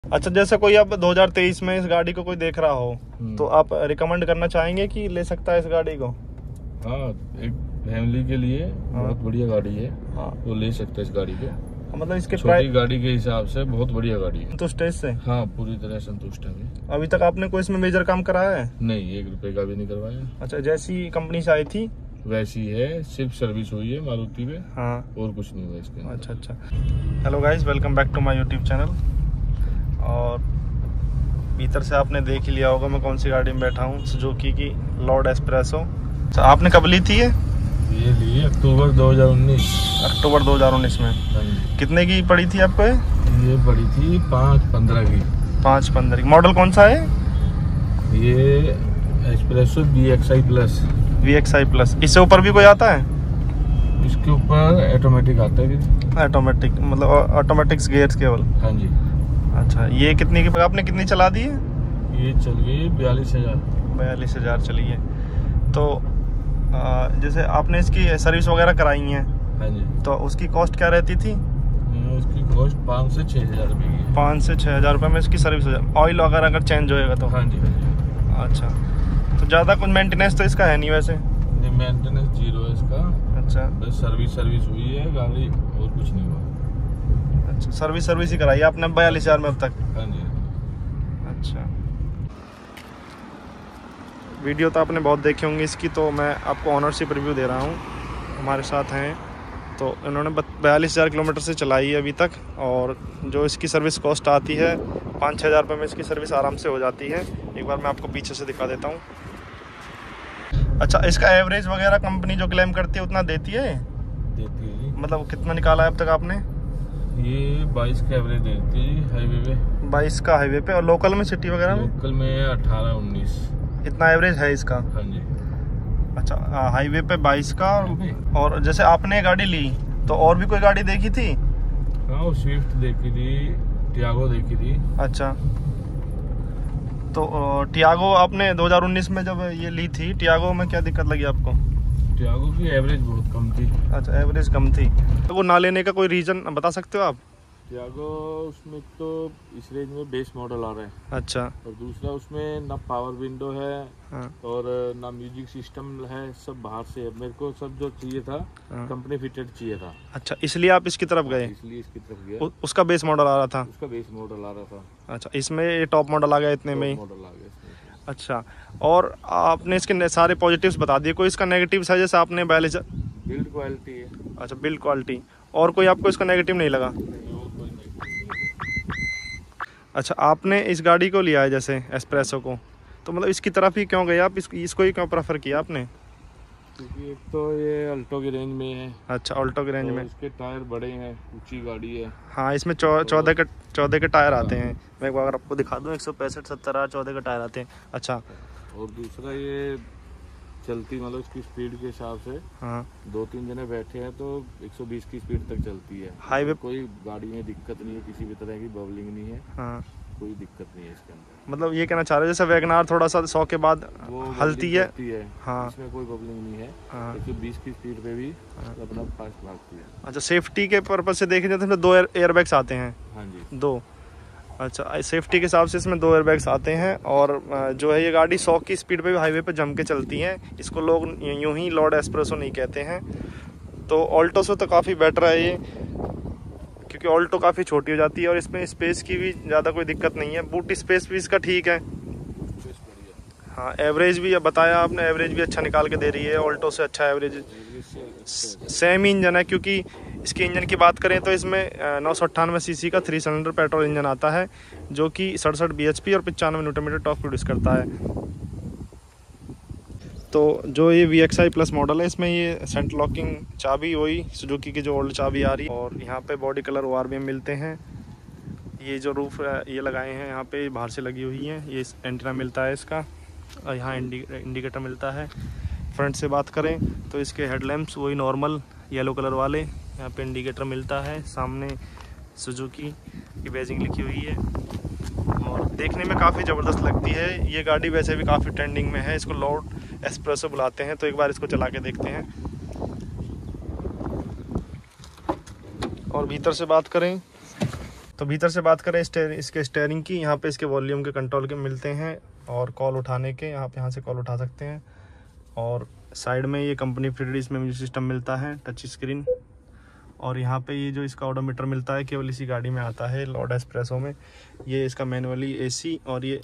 अच्छा, जैसे कोई अब 2023 में इस गाड़ी को कोई देख रहा हो तो आप रिकमेंड करना चाहेंगे कि ले सकता है इस गाड़ी को? हाँ, एक फैमिली के लिए बहुत बढ़िया गाड़ी है। हाँ, वो ले सकते हैं इस गाड़ी को। मतलब इसके छोटी गाड़ी के हिसाब से बहुत बढ़िया गाड़ी है। संतुष्ट है इससे? हाँ, पूरी तरह संतुष्ट है। अभी तक आपने कोई इसमें मेजर काम कराया है? नहीं, 1 रुपए का भी नहीं करवाया। अच्छा, जैसी कंपनी से आई थी वैसी है, सिर्फ सर्विस हुई है मारुति में। हाँ, और कुछ नहीं हुआ इसके अंदर। अच्छा अच्छा। Hello guys, welcome back to my YouTube channel. और भीतर से आपने देख ही लिया होगा मैं कौन सी गाड़ी में बैठा हूँ, सुजुकी की लॉर्ड एस्प्रेसो। अच्छा, आपने कब ली थी ये ली अक्टूबर 2019। अक्टूबर 2019 में। कितने की पड़ी थी आपको? ये पड़ी थी 515 की। 515 की। मॉडल कौन सा है ये? Espresso VXI plus. VXI plus. इससे ऊपर भी कोई आता है? इसके ऊपर ऑटोमेटिक आता है। ऑटोमेटिक मतलब ऑटोमेटिक गियर्स केवल? हाँ जी। अच्छा, ये कितनी की आपने कितनी चला दी है? ये चल गई 42,000। 42,000 चली है। तो जैसे आपने इसकी सर्विस वगैरह कराई है? हाँ जी। तो उसकी कॉस्ट क्या रहती थी? उसकी कॉस्ट 5 से 6,000 रुपये की है। 5 से 6,000 रुपये में इसकी सर्विस हो जाए, ऑयल वगैरह अगर चेंज होएगा तो? हाँ जी, हाँ जी। अच्छा, तो ज़्यादा कुछ मेंटेनेंस तो इसका है नहीं वैसे? नहीं, मेंटेनेंस 0 है इसका। अच्छा, बस सर्विस हुई है गाड़ी, और कुछ नहीं हुआ। अच्छा, सर्विस ही कराई है आपने 42,000 में अब तक? हाँ जी। अच्छा, वीडियो तो आपने बहुत देखी होंगी इसकी, तो मैं आपको ऑनरशिप रिव्यू दे रहा हूँ। हमारे साथ हैं तो इन्होंने 42,000 किलोमीटर से चलाई है अभी तक, और जो इसकी सर्विस कॉस्ट आती है 5-6 हज़ार रुपये में इसकी सर्विस आराम से हो जाती है। एक बार मैं आपको पीछे से दिखा देता हूँ। अच्छा, इसका एवरेज वगैरह कंपनी जो क्लेम करती है उतना देती है? देती है जी। मतलब कितना निकाला है अब तक आपने? ये 22 का एवरेज देती है हाईवे पे। 22 का हाईवे पे, और लोकल में सिटी वगैरह में? लोकल में 18-19 इतना एवरेज है इसका? हाँ जी। अच्छा, हाईवे पे 22 का। और जैसे आपने गाड़ी ली तो और भी कोई गाड़ी देखी थी? हाँ, वो स्विफ्ट देखी थी, टियागो देखी थी। अच्छा, तो टियागो आपने 2019 में जब ये ली थी, टियागो में क्या दिक्कत लगी आपको? टियागो की एवरेज बहुत कम थी। अच्छा, एवरेज कम थी। तो वो ना लेने का कोई रीज़न बता सकते हो आप? टियागो उसमें तो इस रेंज में बेस मॉडल आ रहा है। अच्छा। और दूसरा उसमें ना पावर विंडो है। हाँ। और ना म्यूजिक सिस्टम है, सब बाहर से है। मेरे को सब जो चाहिए था कंपनी फिटेड चाहिए था। अच्छा, इसलिए आप इसकी तरफ गए? इसलिए इसकी तरफ गया। उसका बेस मॉडल आ रहा था? उसका बेस मॉडल आ रहा था। अच्छा, इसमें ये टॉप मॉडल आ गया इतने में ही? मॉडल आ गया इसमें। अच्छा, और आपने इसके सारे पॉजिटिव्स बता दिए, कोई इसका नेगेटिव है? जैसे आपने बिल्ड क्वालिटी है। अच्छा, बिल्ड क्वालिटी। और कोई आपको इसका नेगेटिव नहीं लगा? अच्छा, आपने इस गाड़ी को लिया है जैसे एस्प्रेसो को, तो मतलब इसकी तरफ ही क्यों गए आप? इसको ही क्यों प्रेफर किया आपने? क्योंकि एक तो ये अल्टो की रेंज में है। अच्छा, अल्टो की रेंज में इसके टायर बड़े हैं, ऊंची गाड़ी है। हाँ, इसमें 14 के टायर आते हैं। मैं एक बार आपको दिखा दूँ, 165, 70, 14 के टायर आते हैं। अच्छा, और दूसरा ये चलती मतलब इसकी स्पीड के हिसाब से, हाँ, 2-3 जने बैठे हैं तो 120 की स्पीड तक चलती है। हाईवे कोई गाड़ी में दिक्कत नहीं है, किसी भी तरह की बबलिंग नहीं है। हाँ, कोई दिक्कत नहीं है इसके अंदर। मतलब ये कहना चाह रहे हैं जैसे वैगनार थोड़ा सा 100 के बाद हलती है। हाँ, इसमें कोई बबलिंग नहीं है। हाँ, 120 की स्पीड पे भी अपना फास्ट भागती है। अच्छा, सेफ्टी के पर्पज से देखे जाए तो 2 एयरबैग्स आते हैं? हाँ जी, 2। अच्छा, सेफ्टी के हिसाब से इसमें 2 एयरबैग्स आते हैं। और जो है ये गाड़ी 100 की स्पीड पे भी हाईवे पे जम के चलती है। इसको लोग यूं ही लॉर्ड एस्प्रेसो नहीं कहते हैं। तो ऑल्टो से तो काफ़ी बेटर है ये, क्योंकि ऑल्टो काफ़ी छोटी हो जाती है और इसमें स्पेस की भी ज़्यादा कोई दिक्कत नहीं है। बूट स्पेस भी इसका ठीक है। हाँ, एवरेज भी बताया आपने, एवरेज भी अच्छा निकाल के दे रही है, ऑल्टो से अच्छा एवरेज। सेम इंजन है, क्योंकि इसके इंजन की बात करें तो इसमें 998 सीसी का 3 सिलेंडर पेट्रोल इंजन आता है, जो कि 67 bhp और 95 न्यूटन मीटर टॉर्क प्रोड्यूस करता है। तो जो ये VXI प्लस मॉडल है, इसमें ये सेंटर लॉकिंग चाबी वही सुजुकी की जो ओल्ड चाबी आ रही है, और यहाँ पे बॉडी कलर ORBM मिलते हैं। ये जो रूफ ये लगाए हैं यहाँ पे बाहर से लगी हुई है, ये एंटीना मिलता है इसका, और यहाँ इंडिकेटर मिलता है। फ्रंट से बात करें तो इसके हेडलैम्प्स वही नॉर्मल येलो कलर वाले, यहाँ पे इंडिकेटर मिलता है। सामने सुजुकी की बैजिंग लिखी हुई है, और देखने में काफ़ी ज़बरदस्त लगती है। ये गाड़ी वैसे भी काफ़ी ट्रेंडिंग में है, इसको लॉर्ड एस्प्रेसो बुलाते हैं। तो एक बार इसको चला के देखते हैं। और भीतर से बात करें तो भीतर से बात करें इसके स्टीयरिंग की, यहाँ पे इसके वॉल्यूम के कंट्रोल के मिलते हैं और कॉल उठाने के, यहाँ से कॉल उठा सकते हैं। और साइड में ये कंपनी फिटेड इसमें म्यूजिक सिस्टम मिलता है, टच स्क्रीन। और यहाँ पे ये जो इसका ऑडोमीटर मिलता है केवल इसी गाड़ी में आता है, लॉर्ड एस्प्रेसो में। ये इसका मैनुअली एसी और ये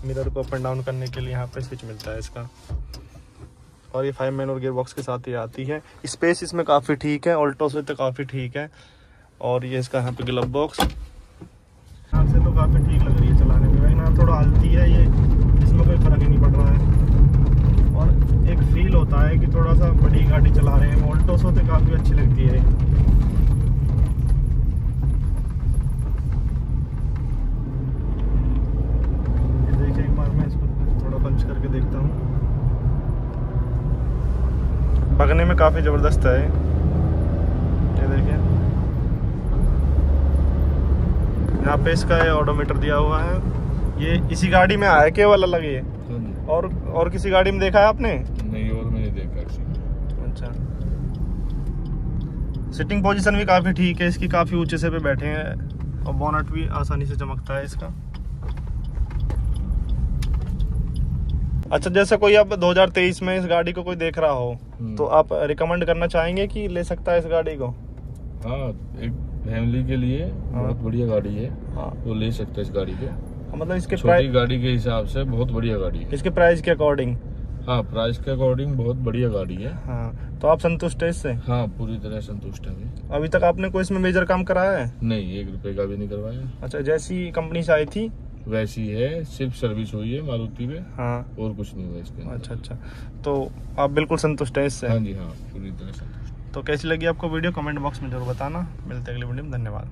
मिरर को अप एंड डाउन करने के लिए यहाँ पे स्विच मिलता है इसका। और ये 5 मैनुअल गियर बॉक्स के साथ ये आती है। स्पेस इसमें काफ़ी ठीक है, ऑल्टो से तो काफ़ी ठीक है। और ये इसका यहाँ पे ग्लव बॉक्स यहाँ से तो काफ़ी ठीक लग रही है चलाने में, लेकिन यहाँ थोड़ा हल्ती है ये, इसमें कोई फ़र्क ही नहीं पड़ रहा है। और एक फील होता है कि थोड़ा सा बड़ी गाड़ी चला रहे हैं, ऑल्टो से तो काफ़ी अच्छी लगती है। ये देखिए एक बार मैं इसको थोड़ा पंच करके देखता हूँ, भगने में काफ़ी ज़बरदस्त है। ये देखिए यहाँ पे इसका ऑडोमीटर दिया हुआ है, ये इसी गाड़ी में आया केवल अलग है। और किसी गाड़ी में देखा है आपने? नहीं, और मैंने देखा। अच्छा, सिटिंग पोजीशन भी काफ़ी ठीक है इसकी, काफ़ी ऊंचे से पे बैठे हैं और बोनट भी आसानी से चमकता है इसका। अच्छा, जैसे कोई अब 2023 में इस गाड़ी को कोई देख रहा हो तो आप रिकमेंड करना चाहेंगे कि ले सकता है इस गाड़ी को? हाँ, एक फैमिली के लिए बहुत बढ़िया गाड़ी है। हाँ, वो ले सकते हैं इस गाड़ी को। मतलब इसके छोटी गाड़ी के हिसाब से बहुत बढ़िया गाड़ी है। इसके प्राइस के अकॉर्डिंग? हाँ, प्राइस के अकॉर्डिंग बहुत बढ़िया गाड़ी है। हाँ, तो आप संतुष्ट है इससे? हाँ, पूरी तरह संतुष्ट है। अभी तक आपने कोई इसमें मेजर काम कराया है? नहीं, 1 रुपए का भी नहीं करवाया। अच्छा, जैसी कंपनी से आई थी वैसी है, सिर्फ सर्विस हुई है मारुति में। हाँ, और कुछ नहीं हुआ इसके अंदर। अच्छा, तो आप बिल्कुल संतुष्ट है इससे? हाँ जी, हाँ, पूरी तरह संतुष्ट। तो कैसी लगी आपको वीडियो कमेंट बॉक्स में जरूर बताना। मिलते हैं अगली वीडियो में, धन्यवाद।